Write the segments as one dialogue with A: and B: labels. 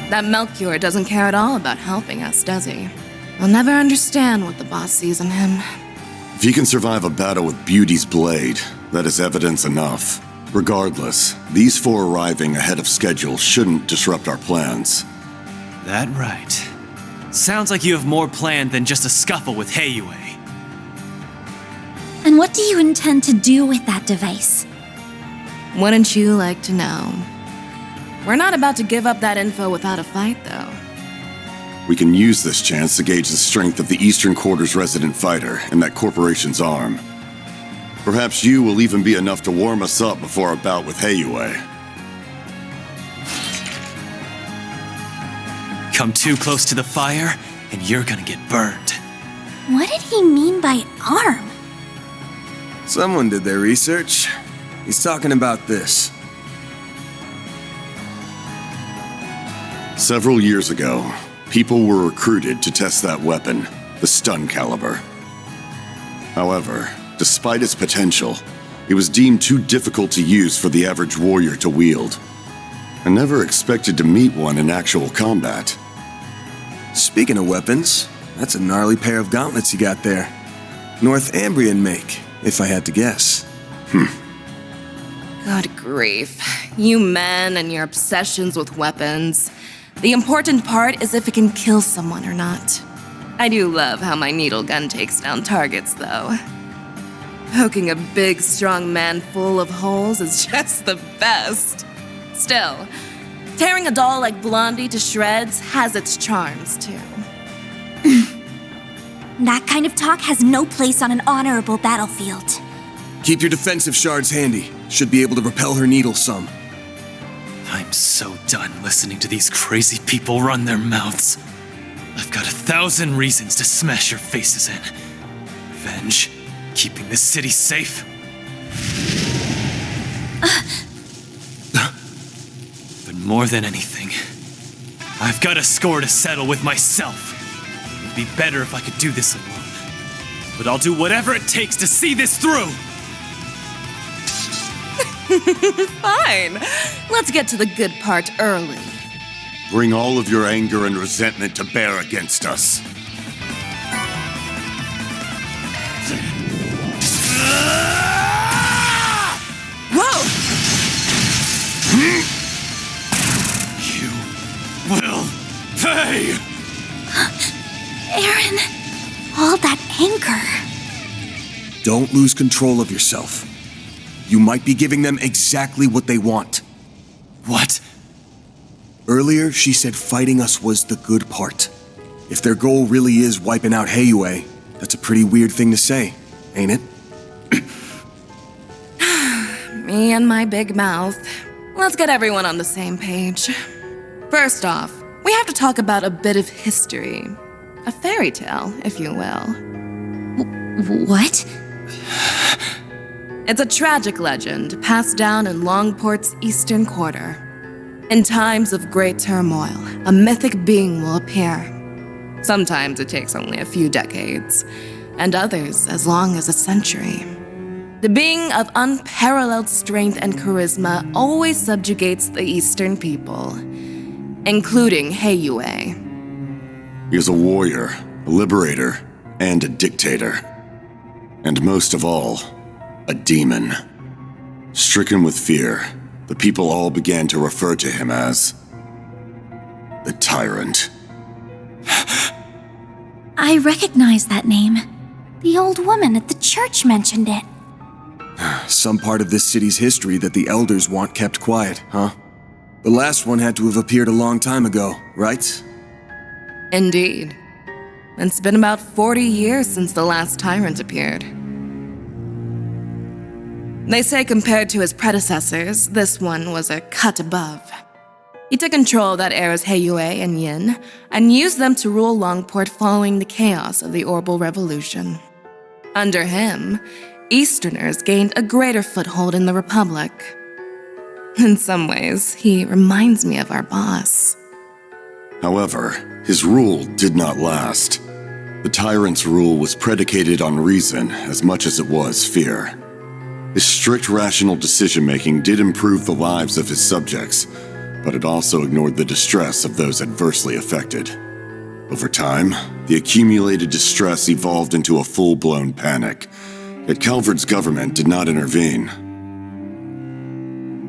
A: That Melchior doesn't care at all about helping us, does he? I'll never understand what the boss sees in him.
B: If he can survive a battle with Beauty's blade, that is evidence enough. Regardless, these four arriving ahead of schedule shouldn't disrupt our plans.
C: That right. Sounds like you have more planned than just a scuffle with Heiyue.
D: And what do you intend to do with that device?
A: Wouldn't you like to know? We're not about to give up that info without a fight, though.
B: We can use this chance to gauge the strength of the Eastern Quarter's resident fighter and that corporation's arm. Perhaps you will even be enough to warm us up before our bout with Heiyue.
C: Come too close to the fire, and you're gonna get burned.
D: What did he mean by arm?
E: Someone did their research. He's talking about this.
B: Several years ago, people were recruited to test that weapon, the stun caliber. However, despite its potential, it was deemed too difficult to use for the average warrior to wield. I never expected to meet one in actual combat.
E: Speaking of weapons, that's a gnarly pair of gauntlets you got there. Northumbrian make, if I had to guess.
A: Good grief. You men and your obsessions with weapons. The important part is if it can kill someone or not. I do love how my needle gun takes down targets, though. Poking a big, strong man full of holes is just the best. Still, tearing a doll like Blondie to shreds has its charms, too.
D: That kind of talk has no place on an honorable battlefield.
E: Keep your defensive shards handy. Should be able to repel her needle some.
C: I'm so done listening to these crazy people run their mouths. I've got 1,000 reasons to smash your faces in. Revenge, keeping this city safe. But more than anything, I've got a score to settle with myself. It'd be better if I could do this alone. But I'll do whatever it takes to see this through!
A: Fine. Let's get to the good part early.
B: Bring all of your anger and resentment to bear against us.
A: Whoa!
C: You will pay!
D: Aaron, all that anger.
E: Don't lose control of yourself. You might be giving them exactly what they want.
C: What?
E: Earlier, she said fighting us was the good part. If their goal really is wiping out Heiyue, that's a pretty weird thing to say, ain't it?
A: Me and my big mouth. Let's get everyone on the same page. First off, we have to talk about a bit of history. A fairy tale, if you will.
D: What?
A: It's a tragic legend passed down in Longport's Eastern Quarter. In times of great turmoil, a mythic being will appear. Sometimes it takes only a few decades, and others as long as a century. The being of unparalleled strength and charisma always subjugates the Eastern people, including Heiyue.
B: He is a warrior, a liberator, and a dictator. And most of all, a demon. Stricken with fear, the people all began to refer to him as the Tyrant.
D: I recognize that name. The old woman at the church mentioned it.
E: Some part of this city's history that the elders want kept quiet, huh? The last one had to have appeared a long time ago, right?
A: Indeed. It's been about 40 years since the last tyrant appeared. They say compared to his predecessors, this one was a cut above. He took control of that era's Heiyue and Yin, and used them to rule Longport following the chaos of the Orbital Revolution. Under him, Easterners gained a greater foothold in the Republic. In some ways, he reminds me of our boss.
B: However, his rule did not last. The Tyrant's rule was predicated on reason as much as it was fear. His strict rational decision-making did improve the lives of his subjects, but it also ignored the distress of those adversely affected. Over time, the accumulated distress evolved into a full-blown panic, yet Calvard's government did not intervene.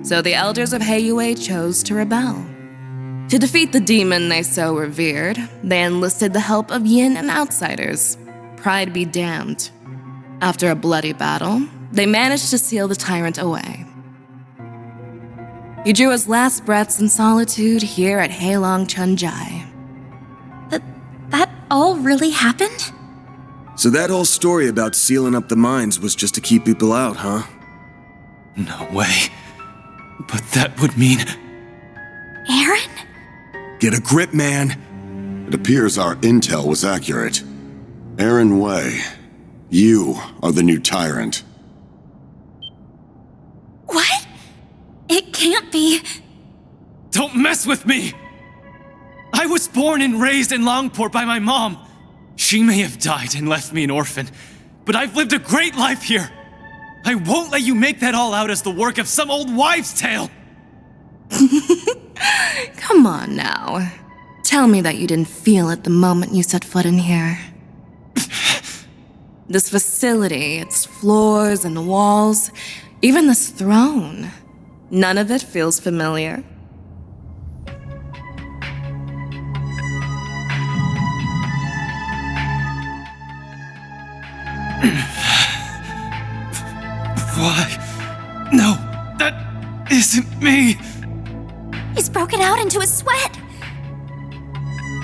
A: So the elders of Heiyue chose to rebel. To defeat the demon they so revered, they enlisted the help of Yin and outsiders. Pride be damned. After a bloody battle, they managed to seal the tyrant away. He drew his last breaths in solitude here at Heilong Chunjai.
D: That all really happened?
E: So that whole story about sealing up the mines was just to keep people out, huh?
C: No way. But that would mean...
D: Aaron?
E: Get a grip, man.
B: It appears our intel was accurate. Aaron Wei, you are the new tyrant.
D: What? It can't be.
C: Don't mess with me! I was born and raised in Longport by my mom. She may have died and left me an orphan, but I've lived a great life here. I won't let you make that all out as the work of some old wives' tale.
A: Come on now. Tell me that you didn't feel it the moment you set foot in here. This facility, its floors and walls, even this throne, none of it feels familiar.
C: Why? No, that isn't me.
D: He's broken out into a sweat.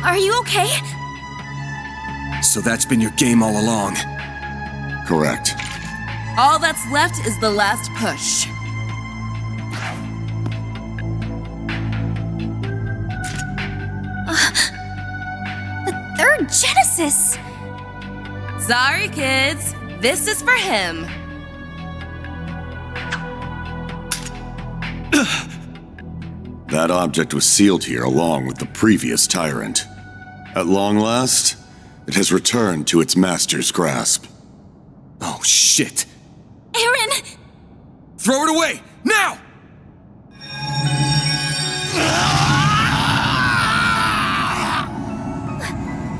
D: Are you okay?
E: So that's been your game all along.
B: Correct.
A: All that's left is the last push.
D: The third Genesis!
A: Sorry, kids. This is for him.
B: That object was sealed here along with the previous tyrant. At long last, it has returned to its master's grasp.
E: Oh, shit.
D: Aaron!
E: Throw it away! Now!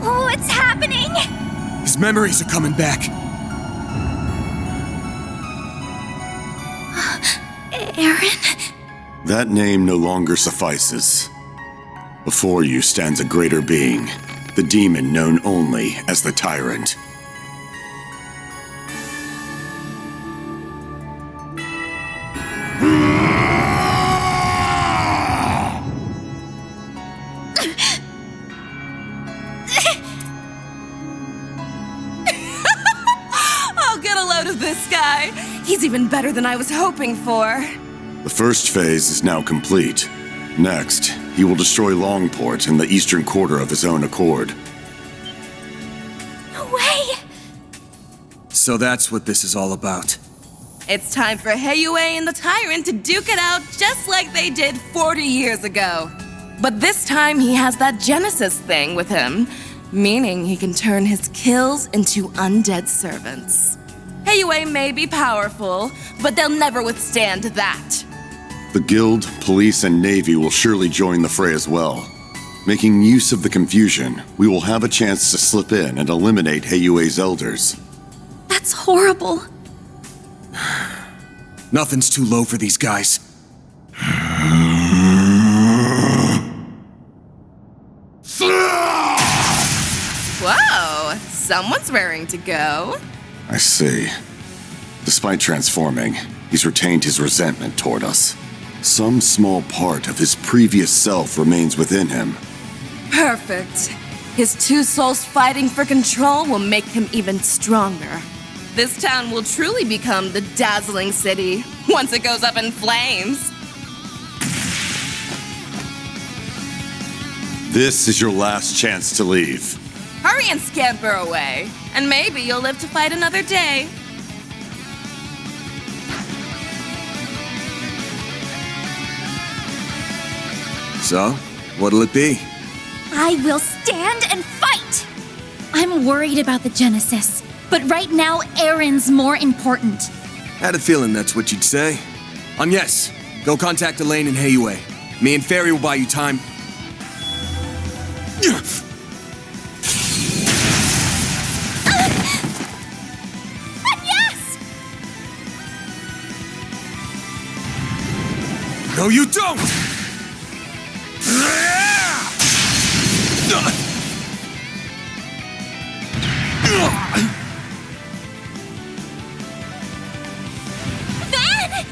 D: What's happening?
E: His memories are coming back.
D: Aaron?
B: That name no longer suffices. Before you stands a greater being, the demon known only as the Tyrant.
A: I'll get a load of this guy. He's even better than I was hoping for.
B: The first phase is now complete. Next, he will destroy Longport in the eastern quarter of his own accord.
D: No way!
E: So that's what this is all about.
A: It's time for Heiyue and the Tyrant to duke it out just like they did 40 years ago. But this time he has that Genesis thing with him, meaning he can turn his kills into undead servants. Heiyue may be powerful, but they'll never withstand that.
B: The Guild, Police, and Navy will surely join the fray as well. Making use of the confusion, we will have a chance to slip in and eliminate Heiyue's elders.
D: That's horrible.
E: Nothing's too low for these guys.
A: Whoa, someone's raring to go.
B: I see. Despite transforming, he's retained his resentment toward us. Some small part of his previous self remains within him.
A: Perfect. His two souls fighting for control will make him even stronger. This town will truly become the dazzling city once it goes up in flames.
B: This is your last chance to leave.
A: Hurry and scamper away, and maybe you'll live to fight another day.
E: So, what'll it be?
D: I will stand and fight! I'm worried about the Genesis, but right now Aaron's more important.
E: Had a feeling that's what you'd say. Yes, go contact Elaine and Heiyue. Me and Fairy will buy you time.
D: But yes!
E: No, you don't!
D: Van!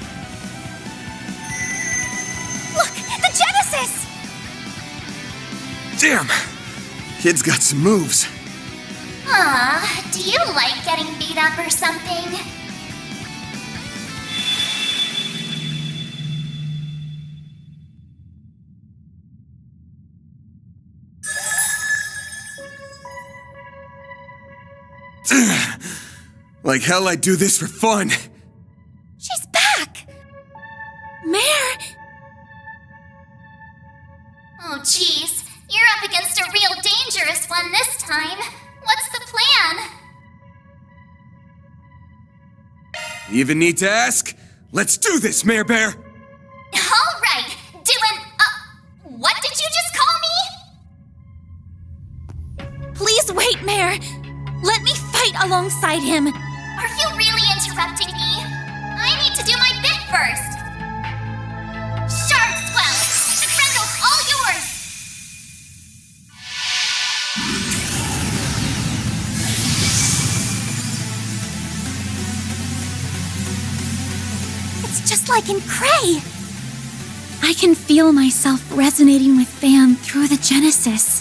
D: Look, the Genesis!
E: Damn! Kid's got some moves.
F: Do you like getting beat up or something?
E: Like hell I'd do this for fun.
D: She's back! Mare!
F: Oh geez, you're up against a real dangerous one this time. What's the plan?
E: You even need to ask? Let's do this, Mare Bear!
F: Alright, what did you just call me?
D: Please wait, Mare! Let me fight alongside him!
F: Are you really interrupting me? I need to do my bit first. Shard Swell! The Grendel's all yours!
D: It's just like in Cray! I can feel myself resonating with Van through the Genesis.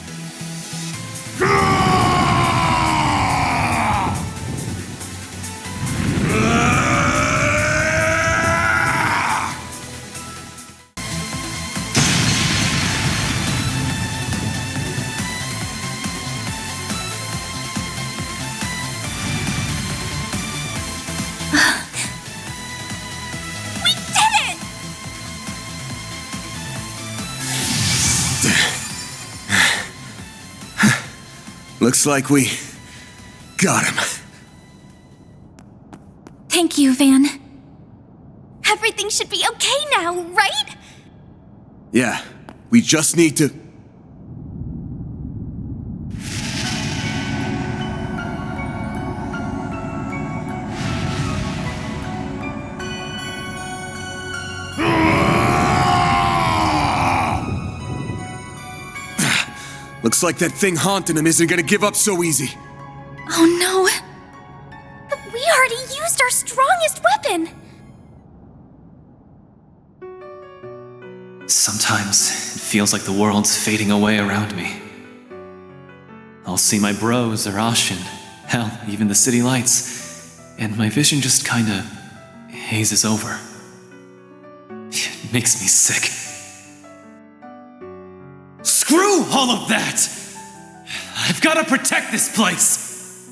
D: We did it!
E: Looks like we got him.
D: Thank you, Van. Everything should be okay now, right?
E: Yeah, we just need to... Looks like that thing haunting him isn't gonna give up so easy.
D: Oh no. But we already used our strongest weapon.
C: Sometimes it feels like the world's fading away around me. I'll see my bros or Ashin, hell, even the city lights, and my vision just kinda hazes over. It makes me sick. Screw all of that! I've gotta protect this place!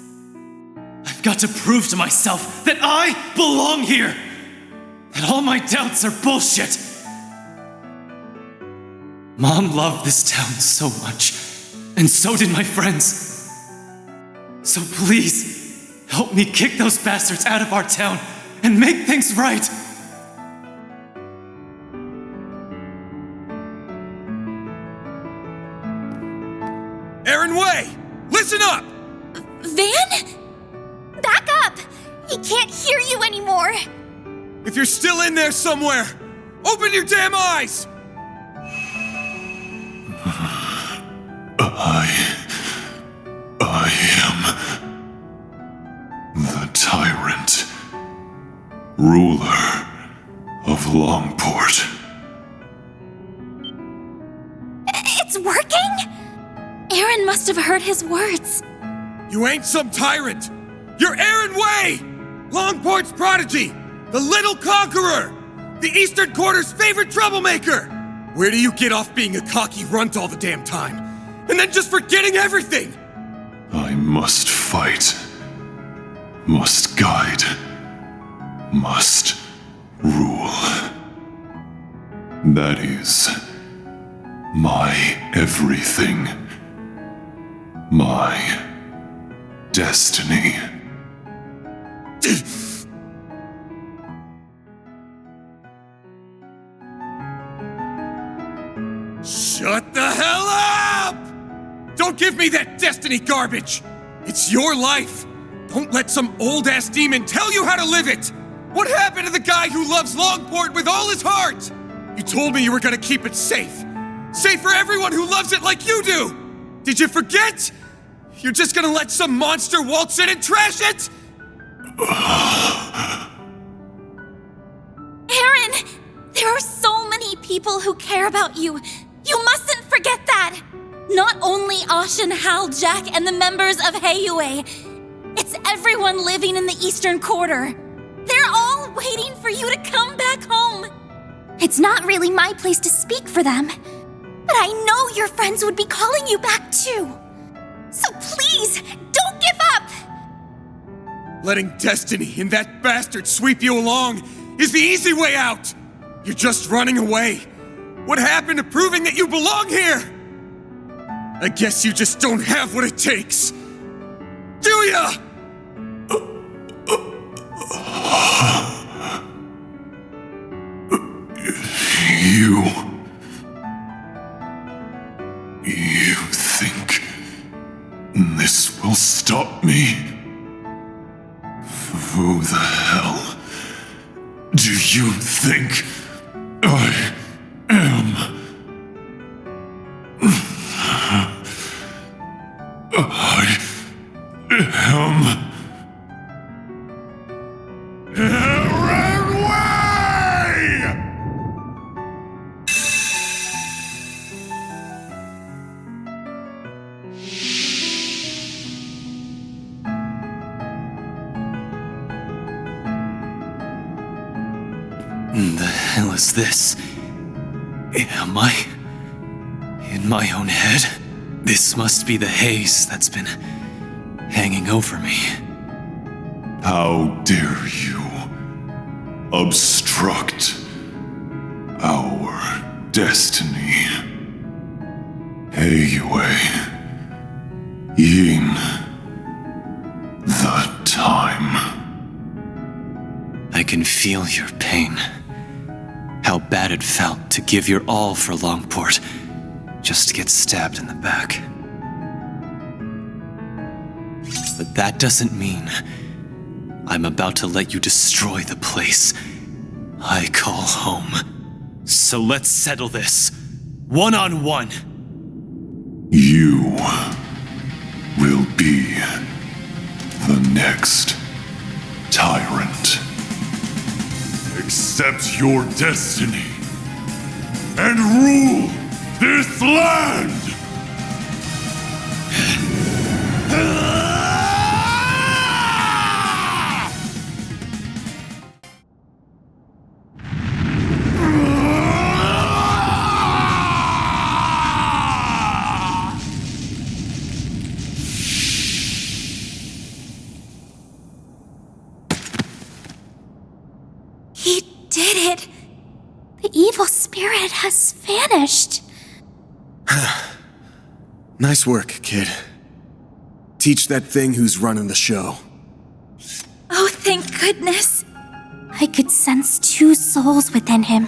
C: I've got to prove to myself that I belong here! That all my doubts are bullshit! Mom loved this town so much, and so did my friends. So please, help me kick those bastards out of our town and make things right!
E: Aaron Way! Listen up!
D: Van? Back up! He can't hear you anymore!
E: If you're still in there somewhere, open your damn eyes!
B: I am the tyrant, ruler of Longport.
D: It's working? Aaron must have heard his words.
E: You ain't some tyrant! You're Aaron Way! Longport's prodigy! The little conqueror! The Eastern Quarter's favorite troublemaker! Where do you get off being a cocky runt all the damn time? And then just forgetting everything!
B: I must fight, must guide, must rule. That is my everything, my destiny.
E: give me that destiny garbage! It's your life! Don't let some old-ass demon tell you how to live it! What happened to the guy who loves Longport with all his heart? You told me you were gonna keep it safe. Safe for everyone who loves it like you do! Did you forget? You're just gonna let some monster waltz in and trash it?
D: Aaron! There are so many people who care about you. You mustn't forget that! Not only Ashen, Hal, Jack, and the members of Heiyue. It's everyone living in the Eastern Quarter. They're all waiting for you to come back home.
F: It's not really my place to speak for them, but I know your friends would be calling you back too. So please, don't give up!
E: Letting destiny and that bastard sweep you along is the easy way out! You're just running away. What happened to proving that you belong here? I guess you just don't have what it takes. Do ya?
B: You think this will stop me? Who the hell do you think I am? I am Aaron Way!
C: The hell is this? Am I in my own head? This must be the haze that's been hanging over me.
B: How dare you obstruct our destiny? Heiyue, Yin, the time.
C: I can feel your pain. How bad it felt to give your all for Longport, just to get stabbed in the back. But that doesn't mean I'm about to let you destroy the place I call home. So let's settle this, one-on-one.
B: You will be the next tyrant. Accept your destiny and rule this land!
F: He did it! The evil spirit has vanished.
G: Nice work, kid. Teach that thing who's running the show.
D: Oh, thank goodness.
F: I could sense two souls within him.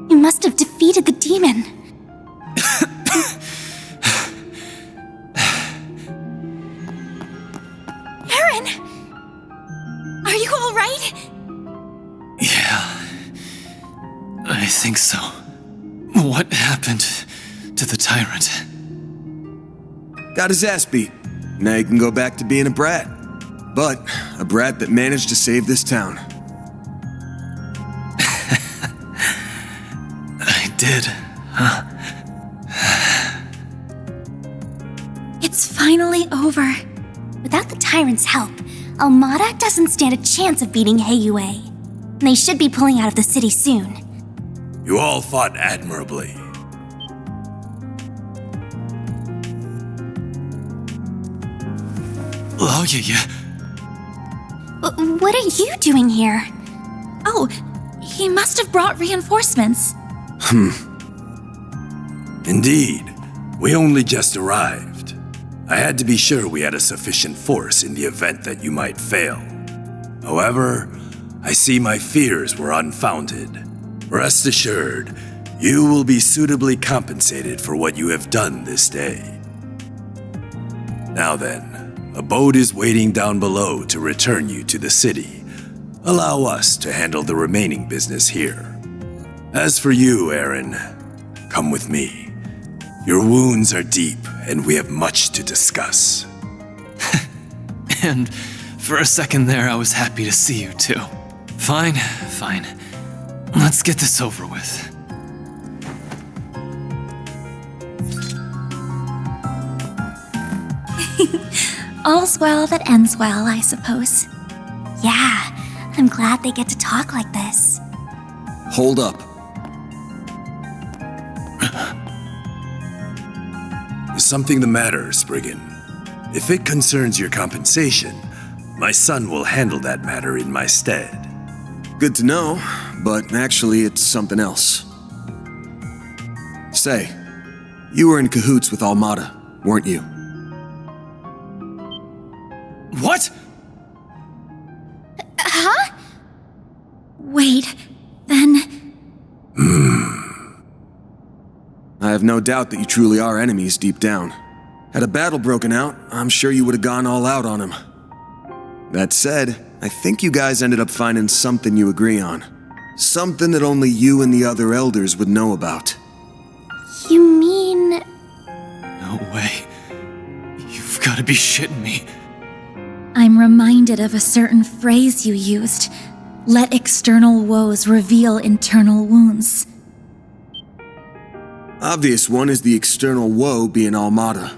F: You must have defeated the demon.
D: Aaron! Are you all right?
C: Yeah, I think so. What happened to the tyrant?
G: Got his ass beat. Now he can go back to being a brat. But a brat that managed to save this town.
C: I did, huh?
F: It's finally over. Without the tyrant's help, Almada doesn't stand a chance of beating Heiyue. They should be pulling out of the city soon.
E: You all fought admirably.
C: Oh, yeah.
F: What are you doing here?
D: Oh, he must have brought reinforcements.
H: Indeed. We only just arrived. I had to be sure we had a sufficient force in the event that you might fail. However, I see my fears were unfounded. Rest assured, you will be suitably compensated for what you have done this day. Now then, a boat is waiting down below to return you to the city. Allow us to handle the remaining business here. As for you, Aaron, come with me. Your wounds are deep, and we have much to discuss.
C: And for a second there, I was happy to see you too. Fine. Let's get this over with.
F: All's well that ends well, I suppose. Yeah, I'm glad they get to talk like this.
G: Hold up.
H: Is something the matter, Spriggan? If it concerns your compensation, my son will handle that matter in my stead.
G: Good to know, but actually it's something else. Say, you were in cahoots with Almada, weren't you?
C: What?
F: Huh? Wait, then...
G: I have no doubt that you truly are enemies deep down. Had a battle broken out, I'm sure you would have gone all out on him. That said, I think you guys ended up finding something you agree on. Something that only you and the other elders would know about.
F: You mean...
C: No way. You've got to be shitting me.
F: I'm reminded of a certain phrase you used. Let external woes reveal internal wounds.
G: Obvious one is the external woe being Almada.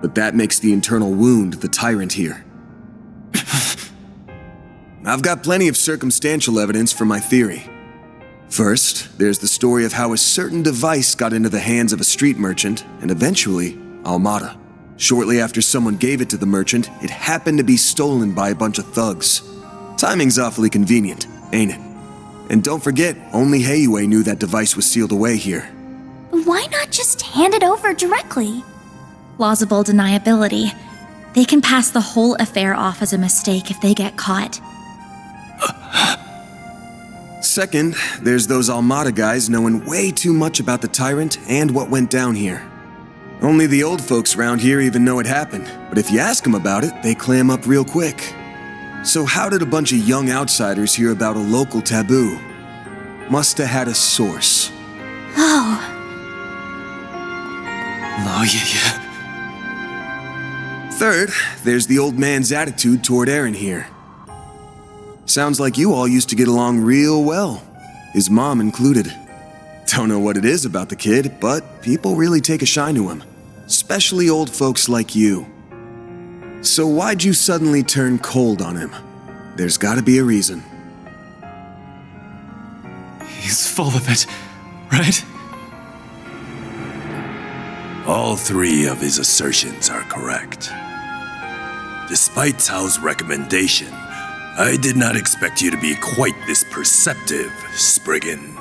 G: But that makes the internal wound the tyrant here. I've got plenty of circumstantial evidence for my theory. First, there's the story of how a certain device got into the hands of a street merchant, and eventually, Almada. Shortly after someone gave it to the merchant, it happened to be stolen by a bunch of thugs. Timing's awfully convenient, ain't it? And don't forget, only Heyue knew that device was sealed away here.
F: Why not just hand it over directly? Plausible deniability. They can pass the whole affair off as a mistake if they get caught.
G: Second, there's those Almada guys knowing way too much about the tyrant and what went down here. Only the old folks around here even know it happened, but if you ask them about it, they clam up real quick. So how did a bunch of young outsiders hear about a local taboo? Must have had a source.
F: Oh,
C: Oh, yeah.
G: Third, there's the old man's attitude toward Aaron here. Sounds like you all used to get along real well, his mom included. Don't know what it is about the kid, but people really take a shine to him, especially old folks like you. So why'd you suddenly turn cold on him? There's gotta be a reason.
C: He's full of it, right?
H: All three of his assertions are correct. Despite Tao's recommendation, I did not expect you to be quite this perceptive, Spriggan.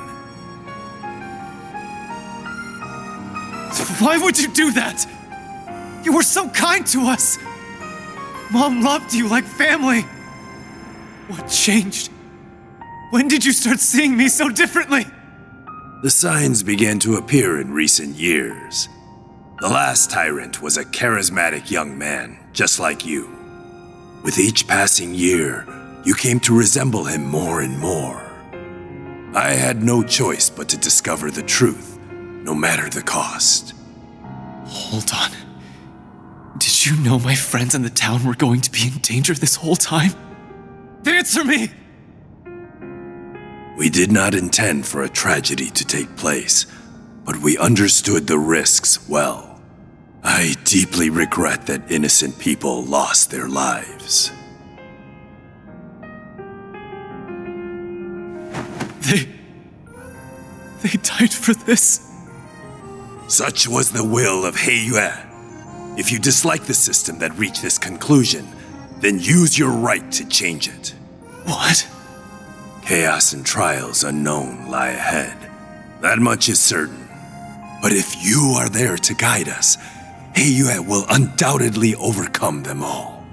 C: Why would you do that? You were so kind to us. Mom loved you like family. What changed? When did you start seeing me so differently?
H: The signs began to appear in recent years. The last tyrant was a charismatic young man, just like you. With each passing year, you came to resemble him more and more. I had no choice but to discover the truth, no matter the cost.
C: Hold on. Did you know my friends in the town were going to be in danger this whole time? Answer me!
H: We did not intend for a tragedy to take place, but we understood the risks well. I deeply regret that innocent people lost their lives.
C: They died for this.
H: Such was the will of Heyue. If you dislike the system that reached this conclusion, then use your right to change it.
C: What?
H: Chaos and trials unknown lie ahead. That much is certain. But if you are there to guide us, Heyue will undoubtedly overcome them all.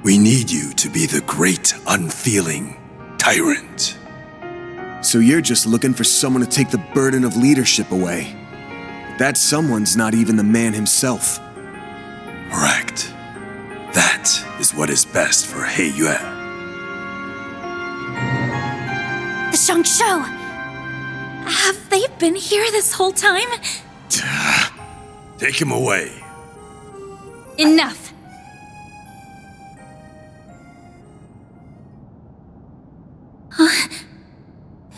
H: We need you to be the great, unfeeling tyrant.
G: So you're just looking for someone to take the burden of leadership away. That someone's not even the man himself.
H: Correct. That is what is best for Heiyue.
F: The Shangshou!
D: Have they been here this whole time?
H: Take him away.
D: Enough!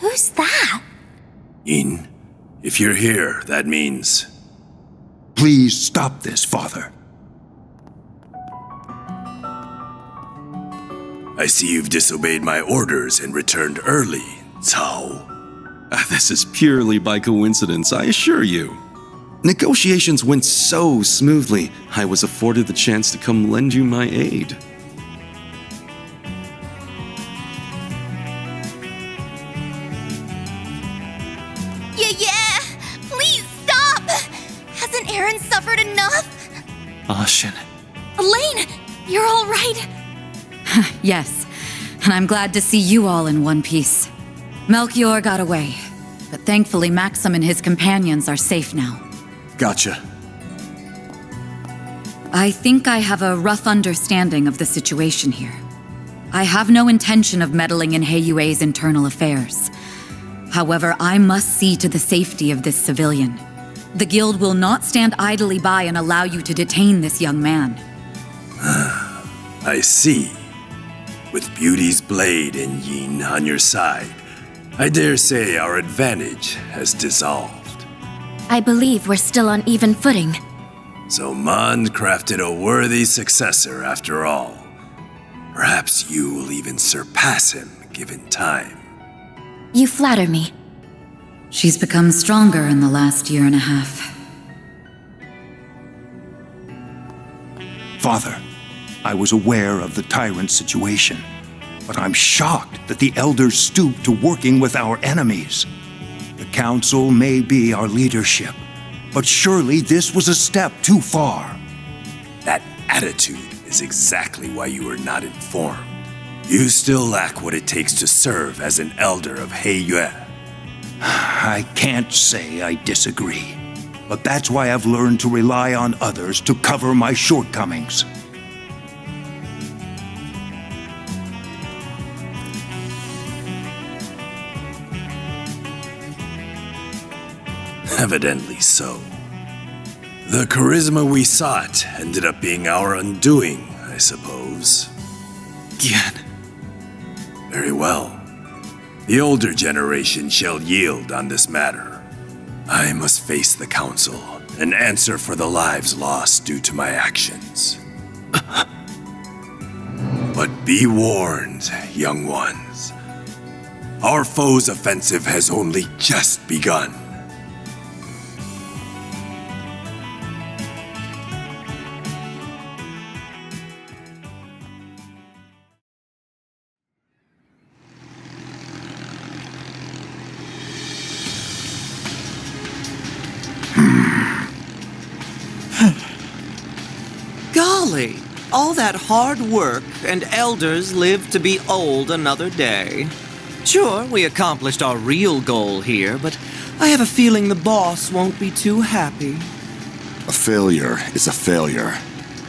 F: Who's that?
H: Yin, if you're here, that means...
I: Please stop this, Father.
H: I see you've disobeyed my orders and returned early, Cao.
J: This is purely by coincidence, I assure you. Negotiations went so smoothly, I was afforded the chance to come lend you my aid.
D: Yeah! Please stop! Hasn't Aaron suffered enough?
C: Ashen.
D: Elaine, you're all right?
K: Yes, and I'm glad to see you all in one piece. Melchior got away, but thankfully Maxim and his companions are safe now.
G: Gotcha.
K: I think I have a rough understanding of the situation here. I have no intention of meddling in Heiyue's internal affairs. However, I must see to the safety of this civilian. The guild will not stand idly by and allow you to detain this young man.
H: I see. With Beauty's blade and Yin on your side, I dare say our advantage has dissolved.
F: I believe we're still on even footing.
H: So Mond crafted a worthy successor after all. Perhaps you will even surpass him given time.
F: You flatter me.
K: She's become stronger in the last year and a half.
I: Father, I was aware of the tyrant situation, but I'm shocked that the elders stooped to working with our enemies. The council may be our leadership, but surely this was a step too far.
H: That attitude is exactly why you are not informed. You still lack what it takes to serve as an elder of Heiyue.
I: I can't say I disagree, but that's why I've learned to rely on others to cover my shortcomings.
H: Evidently so. The charisma we sought ended up being our undoing, I suppose.
C: Gian.
H: Very well. The older generation shall yield on this matter. I must face the council and answer for the lives lost due to my actions. But be warned, young ones. Our foe's offensive has only just begun.
L: Golly, all that hard work and elders lived to be old another day. Sure, we accomplished our real goal here, but I have a feeling the boss won't be too happy.
B: A failure is a failure.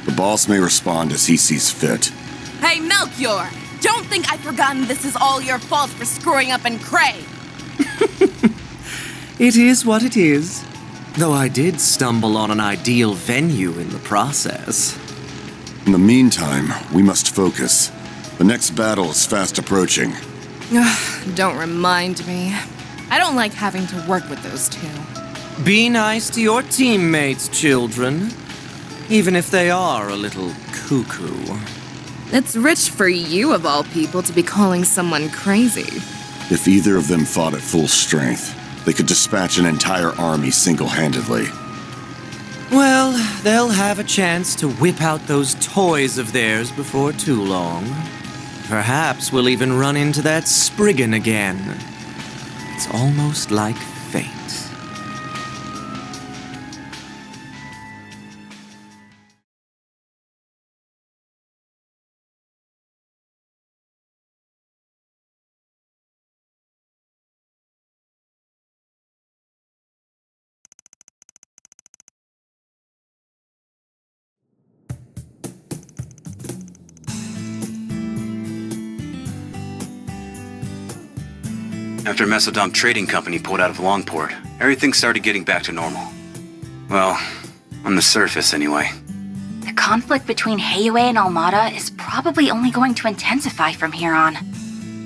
B: The boss may respond as he sees fit.
A: Hey, Melchior! Don't think I've forgotten this is all your fault for screwing up in Cray!
L: It is what it is. Though I did stumble on an ideal venue in the process.
B: In the meantime, we must focus. The next battle is fast approaching.
A: Don't remind me. I don't like having to work with those two.
L: Be nice to your teammates, children. Even if they are a little cuckoo.
A: It's rich for you, of all people, to be calling someone crazy.
B: If either of them fought at full strength, they could dispatch an entire army single-handedly.
L: Well, they'll have a chance to whip out those toys of theirs before too long. Perhaps we'll even run into that Spriggan again. It's almost like fate.
M: After Mesodom Trading Company pulled out of Longport, everything started getting back to normal. Well, on the surface anyway.
F: The conflict between Heiyue and Almada is probably only going to intensify from here on.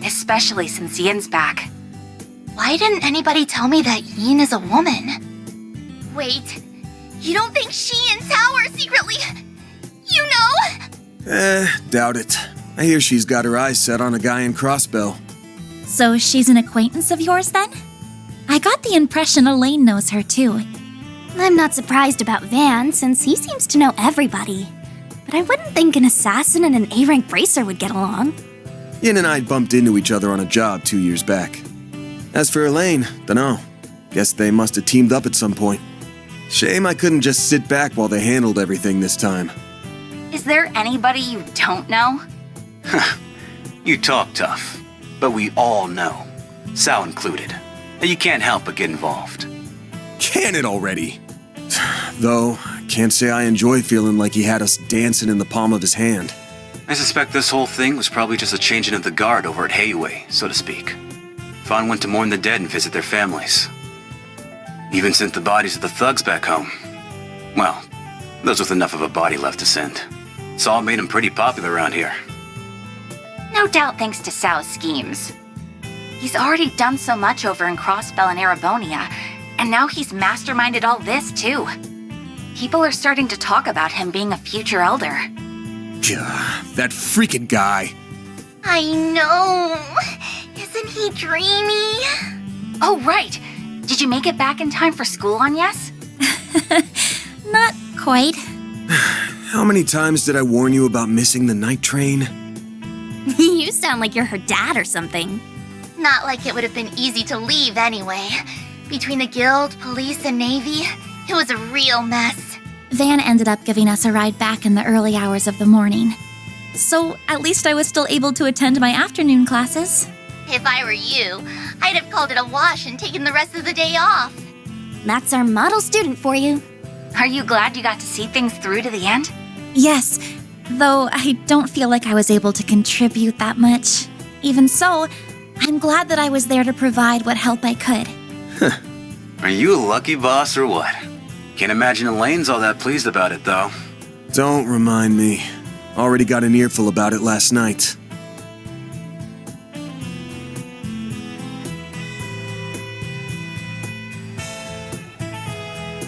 F: Especially since Yin's back. Why didn't anybody tell me that Yin is a woman?
D: Wait, you don't think she and Tao are secretly... you know?
G: Doubt it. I hear she's got her eyes set on a guy in Crossbell.
F: So she's an acquaintance of yours then? I got the impression Elaine knows her too. I'm not surprised about Van, since he seems to know everybody. But I wouldn't think an assassin and an A-rank bracer would get along.
G: Yin and I bumped into each other on a job 2 years back. As for Elaine, dunno. Guess they must have teamed up at some point. Shame I couldn't just sit back while they handled everything this time.
F: Is there anybody you don't know?
M: You talk tough, but we all know, Sal included, that you can't help but get involved.
G: Can it already? Though, I can't say I enjoy feeling like he had us dancing in the palm of his hand.
M: I suspect this whole thing was probably just a changing of the guard over at Heiyue, so to speak. Fawn went to mourn the dead and visit their families. Even sent the bodies of the thugs back home. Well, those with enough of a body left to send. Saul made him pretty popular around here.
F: No doubt thanks to Sao's schemes. He's already done so much over in Crossbell and Erebonia, and now he's masterminded all this too. People are starting to talk about him being a future elder.
G: Gah, that freaking guy.
D: I know. Isn't he dreamy?
F: Oh, right. Did you make it back in time for school on Yes? Not quite.
G: How many times did I warn you about missing the night train?
F: You sound like you're her dad or something.
D: Not like it would have been easy to leave anyway. Between the guild, police, and navy, it was a real mess.
F: Van ended up giving us a ride back in the early hours of the morning. So at least I was still able to attend my afternoon classes.
D: If I were you, I'd have called it a wash and taken the rest of the day off.
F: That's our model student for you. Are you glad you got to see things through to the end? Yes, though I don't feel like I was able to contribute that much. Even so, I'm glad that I was there to provide what help I could.
M: Are you a lucky boss or what? Can't imagine Elaine's all that pleased about it, though.
G: Don't remind me. Already got an earful about it last night.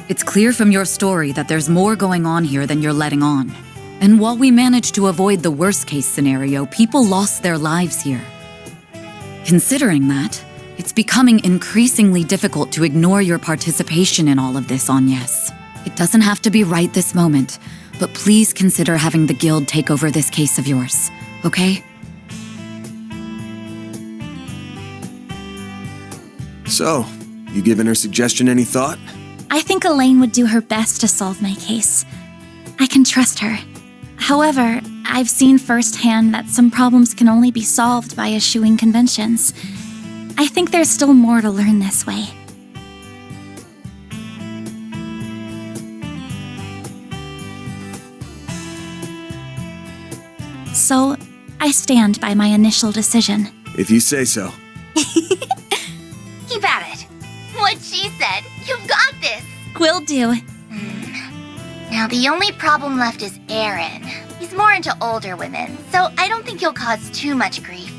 K: It's clear from your story that there's more going on here than you're letting on. And while we managed to avoid the worst-case scenario, people lost their lives here. Considering that, it's becoming increasingly difficult to ignore your participation in all of this on Yes. It doesn't have to be right this moment, but please consider having the guild take over this case of yours, okay?
G: So, you giving her suggestion any thought?
F: I think Elaine would do her best to solve my case. I can trust her. However, I've seen firsthand that some problems can only be solved by eschewing conventions. I think there's still more to learn this way. So, I stand by my initial decision.
G: If you say so.
D: Keep at it. What she said. You've got this.
F: Will do.
D: Now, the only problem left is Aaron. He's more into older women, so I don't think he'll cause too much grief.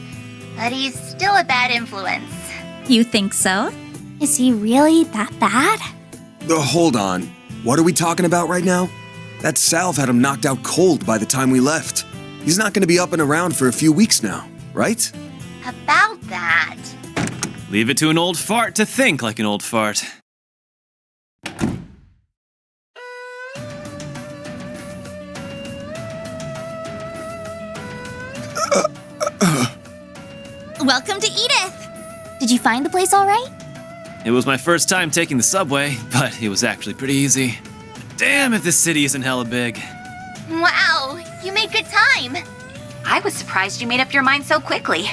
D: But he's still a bad influence.
F: You think so? Is he really that bad?
G: Hold on. What are we talking about right now? That salve had him knocked out cold by the time we left. He's not going to be up and around for a few weeks now, right?
D: About that...
C: Leave it to an old fart to think like an old fart.
F: Welcome to Edith! Did you find the place all right?
C: It was my first time taking the subway, but it was actually pretty easy. Damn if this city isn't hella big.
D: Wow, you made good time.
F: I was surprised you made up your mind so quickly.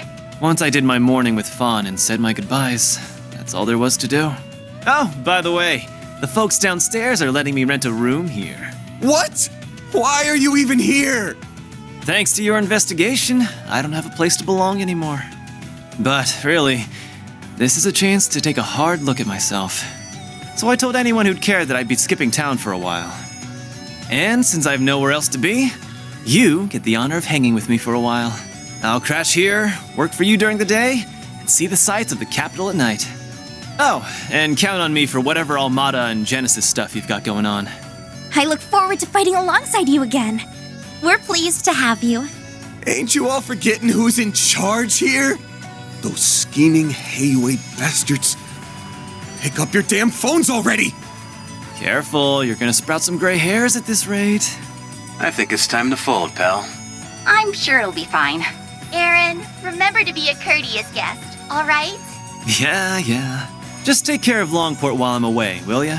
C: Once I did my morning with Fawn and said my goodbyes, that's all there was to do. Oh, by the way, the folks downstairs are letting me rent a room here.
G: What? Why are you even here?
C: Thanks to your investigation, I don't have a place to belong anymore. But really, This is a chance to take a hard look at myself. So I told anyone who'd cared that I'd be skipping town for a while. And since I have nowhere else to be, you get the honor of hanging with me for a while. I'll crash here, work for you during the day, and see the sights of the capital at night. Oh, and count on me for whatever Armada and Genesis stuff you've got going on.
F: I look forward to fighting alongside you again. We're pleased to have you.
G: Ain't you all forgetting who's in charge here? Those scheming Heyway bastards.
E: Pick up your damn phones already!
C: Careful, you're gonna sprout some gray hairs at this rate.
M: I think it's time to fold, pal.
F: I'm sure it'll be fine.
N: Aaron, remember to be a courteous guest, all right?
C: Yeah. Just take care of Longport while I'm away, will ya?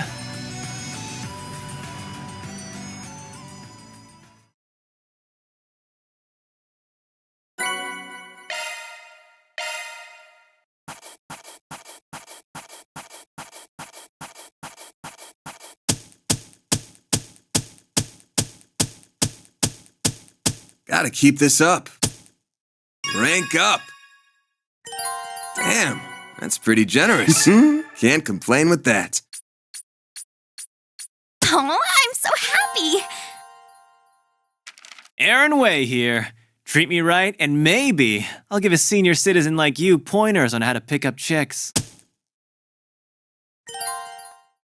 G: Gotta keep this up. Rank up. Damn, that's pretty generous. Can't complain with that.
F: Oh, I'm so happy.
C: Aaron Way here. Treat me right, and maybe I'll give a senior citizen like you pointers on how to pick up chicks.